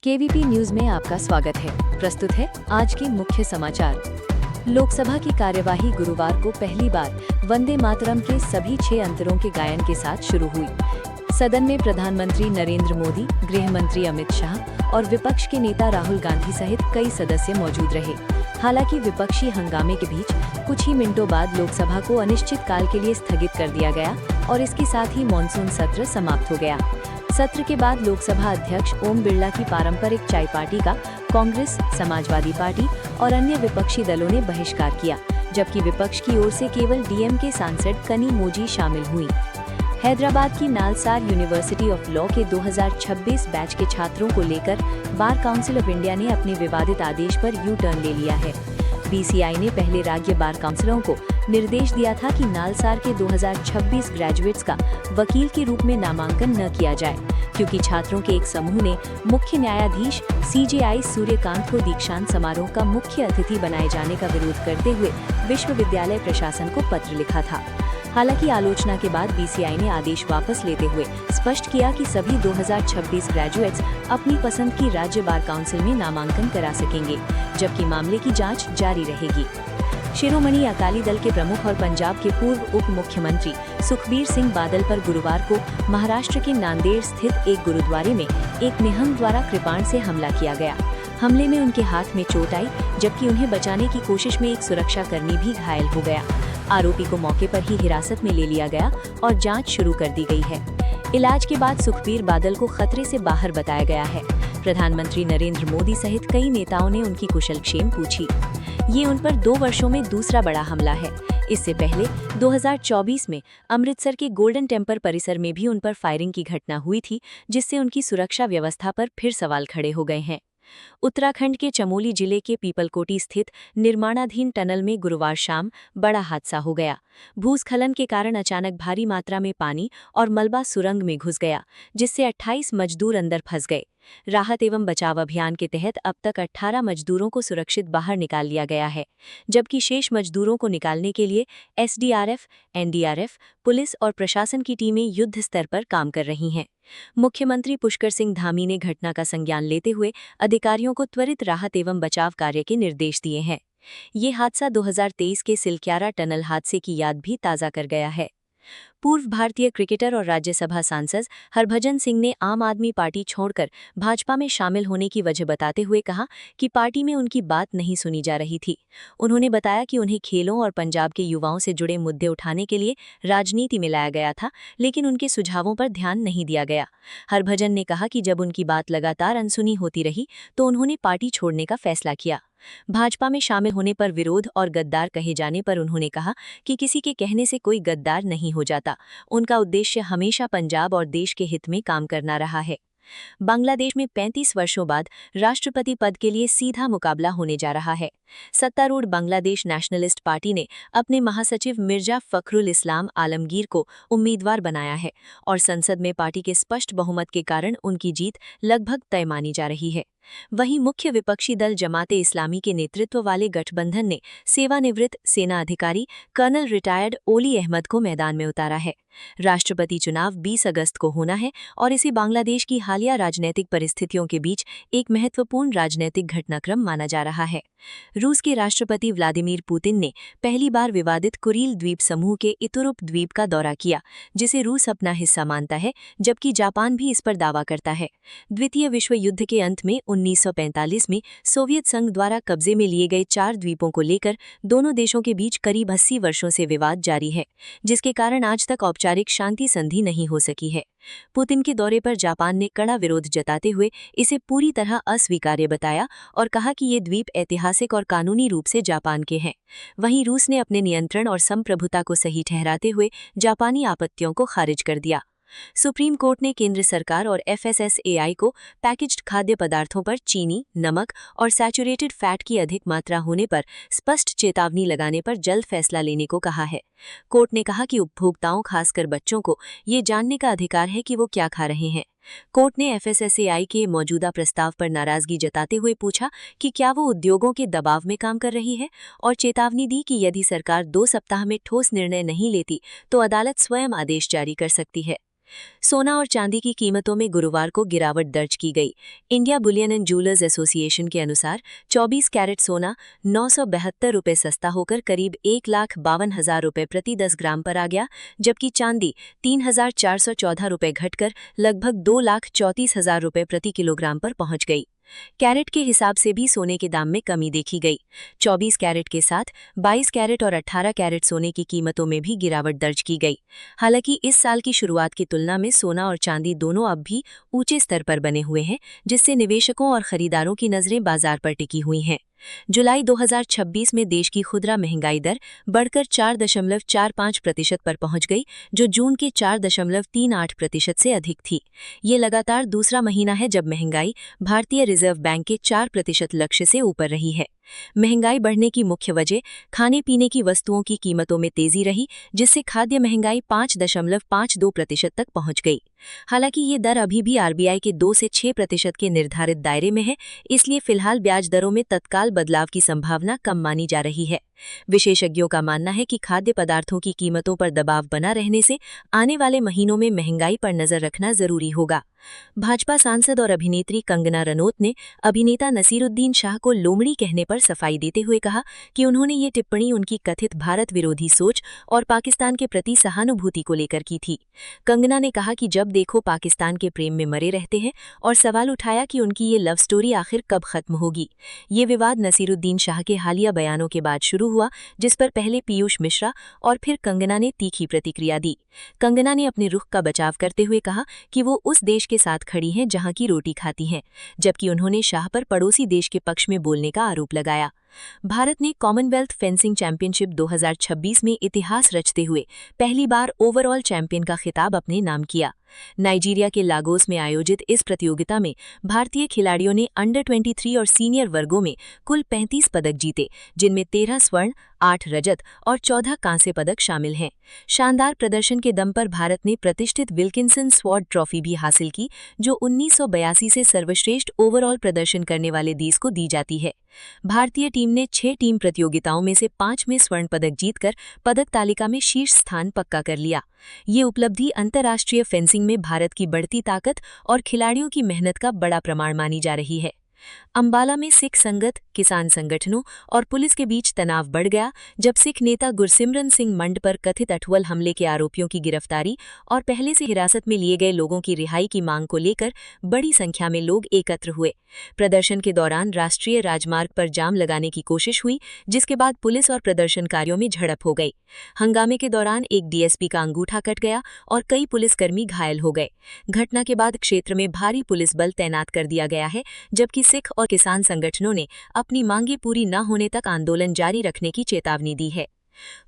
KVP news में आपका स्वागत है। प्रस्तुत है आज के मुख्य समाचार। लोकसभा की कार्यवाही गुरुवार को पहली बार वंदे मातरम के सभी 6 अंतरों के गायन के साथ शुरू हुई। सदन में प्रधानमंत्री नरेंद्र मोदी, गृह मंत्री अमित शाह और विपक्ष के नेता राहुल गांधी सहित कई सदस्य मौजूद रहे। हालांकि विपक्षी हंगामे के बीच कुछ ही मिनटों बाद लोकसभा को अनिश्चित काल के लिए स्थगित कर दिया गया और इसके साथ ही मॉनसून सत्र समाप्त हो गया। सत्र के बाद लोकसभा अध्यक्ष ओम बिरला की पारंपरिक चाय पार्टी का कांग्रेस, समाजवादी पार्टी और अन्य विपक्षी दलों ने बहिष्कार किया, जबकि विपक्ष की ओर से केवल डीएमके सांसद कनी मोजी शामिल हुई। हैदराबाद की नालसार यूनिवर्सिटी ऑफ लॉ के 2026 बैच के छात्रों को लेकर बार काउंसिल ऑफ इंडिया ने अपने विवादित आदेश पर यू टर्न ले लिया है। बीसीआई ने पहले राज्य बार काउंसिलों को निर्देश दिया था कि नालसार के 2026 ग्रेजुएट्स का वकील के रूप में नामांकन न किया जाए, क्योंकि छात्रों के एक समूह ने मुख्य न्यायाधीश सीजेआई सूर्यकांत को दीक्षांत समारोह का मुख्य अतिथि बनाए जाने का विरोध करते हुए विश्वविद्यालय प्रशासन को पत्र लिखा था। हालांकि आलोचना के बाद बीसीआई ने आदेश वापस लेते हुए स्पष्ट किया कि सभी 2026 ग्रेजुएट्स अपनी पसंद की राज्य बार काउंसिल में नामांकन करा सकेंगे, जबकि मामले की जांच जारी रहेगी। शिरोमणि अकाली दल के प्रमुख और पंजाब के पूर्व उप मुख्यमंत्री सुखबीर सिंह बादल पर गुरुवार को महाराष्ट्र के नांदेड़ स्थित एक गुरुद्वारे में एक निहंग द्वारा कृपाण से हमला किया गया। हमले में उनके हाथ में चोट आई, जबकि उन्हें बचाने की कोशिश में एक सुरक्षाकर्मी भी घायल हो गया। आरोपी को मौके पर ही हिरासत में ले लिया गया और जांच शुरू कर दी गई है। इलाज के बाद सुखबीर बादल को खतरे से बाहर बताया गया है। प्रधानमंत्री नरेंद्र मोदी सहित कई नेताओं ने उनकी कुशलक्षेम पूछी। ये उन पर 2 वर्षों में दूसरा बड़ा हमला है। इससे पहले 2024 में अमृतसर के गोल्डन टेम्पल परिसर में भी उन पर फायरिंग की घटना हुई थी, जिससे उनकी सुरक्षा व्यवस्था पर फिर सवाल खड़े हो गए हैं। उत्तराखंड के चमोली जिले के पीपलकोटी स्थित निर्माणाधीन टनल में गुरुवार शाम बड़ा हादसा हो गया। भूस्खलन के कारण अचानक भारी मात्रा में पानी और मलबा सुरंग में घुस गया, जिससे 28 मजदूर अंदर फंस गए। राहत एवं बचाव अभियान के तहत अब तक 18 मजदूरों को सुरक्षित बाहर निकाल लिया गया है, जबकि शेष मजदूरों को निकालने के लिए एसडीआरएफ, एनडीआरएफ, पुलिस और प्रशासन की टीमें युद्ध स्तर पर काम कर रही हैं। मुख्यमंत्री पुष्कर सिंह धामी ने घटना का संज्ञान लेते हुए अधिकारियों को त्वरित राहत एवं बचाव कार्य के निर्देश दिए हैं। ये हादसा 2023 के सिलक्यारा टनल हादसे की याद भी ताज़ा कर गया है। पूर्व भारतीय क्रिकेटर और राज्यसभा सांसद हरभजन सिंह ने आम आदमी पार्टी छोड़कर भाजपा में शामिल होने की वजह बताते हुए कहा कि पार्टी में उनकी बात नहीं सुनी जा रही थी। उन्होंने बताया कि उन्हें खेलों और पंजाब के युवाओं से जुड़े मुद्दे उठाने के लिए राजनीति में लाया गया था, लेकिन उनके सुझावों पर ध्यान नहीं दिया गया। हरभजन ने कहा कि जब उनकी बात लगातार अनसुनी होती रही तो उन्होंने पार्टी छोड़ने का फैसला किया। भाजपा में शामिल होने पर विरोध और गद्दार कहे जाने पर उन्होंने कहा कि किसी के कहने से कोई गद्दार नहीं हो जाता। उनका उद्देश्य हमेशा पंजाब और देश के हित में काम करना रहा है। बांग्लादेश में 35 वर्षों बाद राष्ट्रपति पद के लिए सीधा मुकाबला होने जा रहा है। सत्तारूढ़ बांग्लादेश नेशनलिस्ट पार्टी ने अपने महासचिव मिर्जा फखरुल इस्लाम आलमगीर को उम्मीदवार बनाया है और संसद में पार्टी के स्पष्ट बहुमत के कारण उनकी जीत लगभग तय मानी जा रही है। वहीं मुख्य विपक्षी दल जमाते इस्लामी के नेतृत्व वाले गठबंधन ने सेवानिवृत्त सेना अधिकारी कर्नल रिटायर्ड ओली अहमद को मैदान में उतारा है। राष्ट्रपति चुनाव 20 अगस्त को होना है और इसे बांग्लादेश की हालिया राजनीतिक परिस्थितियों के बीच एक महत्वपूर्ण राजनीतिक घटनाक्रम माना जा रहा है। रूस के राष्ट्रपति व्लादिमीर पुतिन ने पहली बार विवादित कुरील द्वीप समूह के इतुरुप द्वीप का दौरा किया, जिसे रूस अपना हिस्सा मानता है, जबकि जापान भी इस पर दावा करता है। द्वितीय विश्व युद्ध के अंत में 1945 में सोवियत संघ द्वारा कब्जे में लिए गए 4 द्वीपों को लेकर दोनों देशों के बीच करीब 80 वर्षों से विवाद जारी है, जिसके कारण आज तक औपचारिक शांति संधि नहीं हो सकी है। पुतिन के दौरे पर जापान ने कड़ा विरोध जताते हुए इसे पूरी तरह अस्वीकार्य बताया और कहा कि ये द्वीप ऐतिहासिक और कानूनी रूप से जापान के हैं। वहीं रूस ने अपने नियंत्रण और संप्रभुता को सही ठहराते हुए जापानी आपत्तियों को खारिज कर दिया। सुप्रीम कोर्ट ने केंद्र सरकार और एफएसएसएआई को पैकेज्ड खाद्य पदार्थों पर चीनी, नमक और सैचुरेटेड फैट की अधिक मात्रा होने पर स्पष्ट चेतावनी लगाने पर जल्द फैसला लेने को कहा है। कोर्ट ने कहा कि उपभोक्ताओं, खासकर बच्चों को ये जानने का अधिकार है कि वो क्या खा रहे हैं। कोर्ट ने एफएसएसएआई के मौजूदा प्रस्ताव पर नाराजगी जताते हुए पूछा कि क्या वो उद्योगों के दबाव में काम कर रही है और चेतावनी दी कि यदि सरकार 2 सप्ताह में ठोस निर्णय नहीं लेती तो अदालत स्वयं आदेश जारी कर सकती है। सोना और चांदी की कीमतों में गुरुवार को गिरावट दर्ज की गई। India Boolean and jewellers association के अनुसार 24 कैरेट सोना 972 रुपये सस्ता होकर करीब 1,52,000 रुपये प्रति 10 ग्राम पर आ गया, जबकि चांदी 3,414 रुपये घटकर लगभग 2,34,000 रुपये प्रति किलोग्राम पर पहुंच गई। कैरेट के हिसाब से भी सोने के दाम में कमी देखी गई। 24 कैरेट के साथ 22 कैरेट और 18 कैरेट सोने की कीमतों में भी गिरावट दर्ज की गई। हालांकि इस साल की शुरुआत की तुलना में सोना और चांदी दोनों अब भी ऊंचे स्तर पर बने हुए हैं, जिससे निवेशकों और खरीदारों की नजरें बाजार पर टिकी हुई हैं। जुलाई 2026 में देश की खुदरा महंगाई दर बढ़कर 4.45% पर पहुंच गई, जो जून के 4.38% से अधिक थी। ये लगातार दूसरा महीना है जब महंगाई भारतीय रिजर्व बैंक के 4% लक्ष्य से ऊपर रही है। महंगाई बढ़ने की मुख्य वजह खाने पीने की वस्तुओं की कीमतों में तेजी रही, जिससे खाद्य महंगाई 5.52% तक पहुंच गई। हालांकि ये दर अभी भी आरबीआई के 2 से 6% के निर्धारित दायरे में है, इसलिए फिलहाल ब्याज दरों में तत्काल बदलाव की संभावना कम मानी जा रही है। विशेषज्ञों का मानना है कि खाद्य पदार्थों की कीमतों पर दबाव बना रहने से आने वाले महीनों में महंगाई पर नजर रखना जरूरी होगा। भाजपा सांसद और अभिनेत्री कंगना रनौत ने अभिनेता नसीरुद्दीन शाह को लोमड़ी कहने पर सफाई देते हुए कहा कि उन्होंने ये टिप्पणी उनकी कथित भारत विरोधी सोच और पाकिस्तान के प्रति सहानुभूति को लेकर की थी। कंगना ने कहा कि जब देखो पाकिस्तान के प्रेम में मरे रहते हैं, और सवाल उठाया कि उनकी ये लव स्टोरी आखिर कब खत्म होगी। ये विवाद नसीरुद्दीन शाह के हालिया बयानों के बाद शुरू हुआ, जिस पर पहले पीयूष मिश्रा और फिर कंगना ने तीखी प्रतिक्रिया दी। कंगना ने अपने रुख का बचाव करते हुए कहा कि वो उस देश के साथ खड़ी हैं जहां की रोटी खाती हैं, जबकि उन्होंने शाह पर पड़ोसी देश के पक्ष में बोलने का आरोप लगाया। भारत ने कॉमनवेल्थ फेंसिंग चैंपियनशिप 2026 में इतिहास रचते हुए पहली बार ओवरऑल चैंपियन का खिताब अपने नाम किया। नाइजीरिया के लागोस में आयोजित इस प्रतियोगिता में भारतीय खिलाड़ियों ने अंडर 23 और सीनियर वर्गों में कुल 35 पदक जीते, जिनमें 13 स्वर्ण, 8 रजत और 14 कांस्य पदक शामिल हैं। शानदार प्रदर्शन के दम पर भारत ने प्रतिष्ठित विल्किंसन स्वॉर्ड ट्रॉफी भी हासिल की, जो 1982 से सर्वश्रेष्ठ ओवरऑल प्रदर्शन करने वाले देश को दी जाती है। भारतीय टीम ने 6 टीम प्रतियोगिताओं में से 5 में स्वर्ण पदक जीतकर पदक तालिका में शीर्ष स्थान पक्का कर लिया। ये उपलब्धि अंतर्राष्ट्रीय फेंसिंग में भारत की बढ़ती ताकत और खिलाड़ियों की मेहनत का बड़ा प्रमाण मानी जा रही है। अंबाला में सिख संगत, किसान संगठनों और पुलिस के बीच तनाव बढ़ गया, जब सिख नेता गुरसिमरन सिंह मंड पर कथित अठवल हमले के आरोपियों की गिरफ्तारी और पहले से हिरासत में लिए गए लोगों की रिहाई की मांग को लेकर बड़ी संख्या में लोग एकत्र हुए। प्रदर्शन के दौरान राष्ट्रीय राजमार्ग पर जाम लगाने की कोशिश हुई, जिसके बाद पुलिस और प्रदर्शनकारियों में झड़प हो गई। हंगामे के दौरान एक डीएसपी का अंगूठा कट गया और कई पुलिसकर्मी घायल हो गए। घटना के बाद क्षेत्र में भारी पुलिस बल तैनात कर दिया गया है, जबकि सिख और किसान संगठनों ने अपनी मांगें पूरी न होने तक आंदोलन जारी रखने की चेतावनी दी है।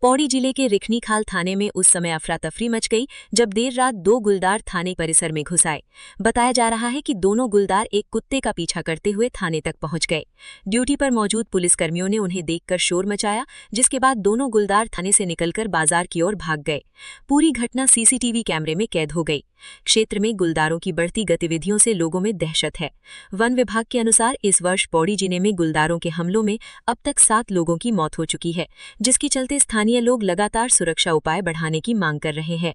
पौड़ी जिले के रिखनीखाल थाने में उस समय अफरा तफरी मच गई जब देर रात 2 गुलदार थाने परिसर में घुस आए। बताया जा रहा है कि दोनों गुलदार एक कुत्ते का पीछा करते हुए थाने तक पहुंच गए। ड्यूटी पर मौजूद पुलिसकर्मियों ने उन्हें देखकर शोर मचाया, जिसके बाद दोनों गुलदार थाने से निकलकर बाजार की ओर भाग गए। पूरी घटना सीसीटीवी कैमरे में कैद हो गई। क्षेत्र में गुलदारों की बढ़ती गतिविधियों से लोगों में दहशत है। वन विभाग के अनुसार इस वर्ष पौड़ी जिले में गुलदारों के हमलों में अब तक 7 लोगों की मौत हो चुकी है, जिसके चलते स्थानीय लोग लगातार सुरक्षा उपाय बढ़ाने की मांग कर रहे हैं।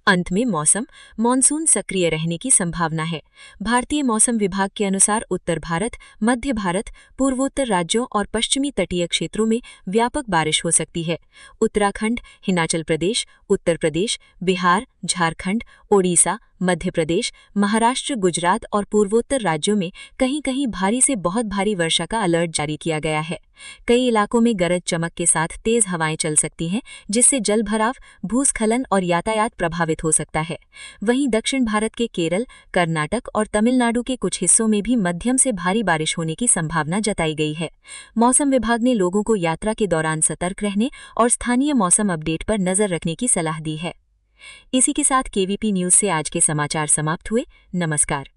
अंत में मौसम, मानसून सक्रिय रहने की संभावना है। भारतीय मौसम विभाग के अनुसार उत्तर भारत, मध्य भारत, पूर्वोत्तर राज्यों और पश्चिमी तटीय क्षेत्रों में व्यापक बारिश हो सकती है। उत्तराखंड, हिमाचल प्रदेश, उत्तर प्रदेश, बिहार, झारखंड, ओडिशा, मध्य प्रदेश, महाराष्ट्र, गुजरात और पूर्वोत्तर राज्यों में कहीं-कहीं भारी से बहुत भारी वर्षा का अलर्ट जारी किया गया है। कई इलाकों में गरज चमक के साथ तेज हवाएं चल सकती हैं, जिससे जलभराव, भूस्खलन और यातायात प्रभावित हो सकता है। वहीं दक्षिण भारत के केरल, कर्नाटक और तमिलनाडु के कुछ हिस्सों में भी मध्यम से भारी बारिश होने की संभावना जताई गई है। मौसम विभाग ने लोगों को यात्रा के दौरान सतर्क रहने और स्थानीय मौसम अपडेट पर नजर रखने की सलाह दी है। इसी के साथ केवीपी न्यूज से आज के समाचार समाप्त हुए। नमस्कार।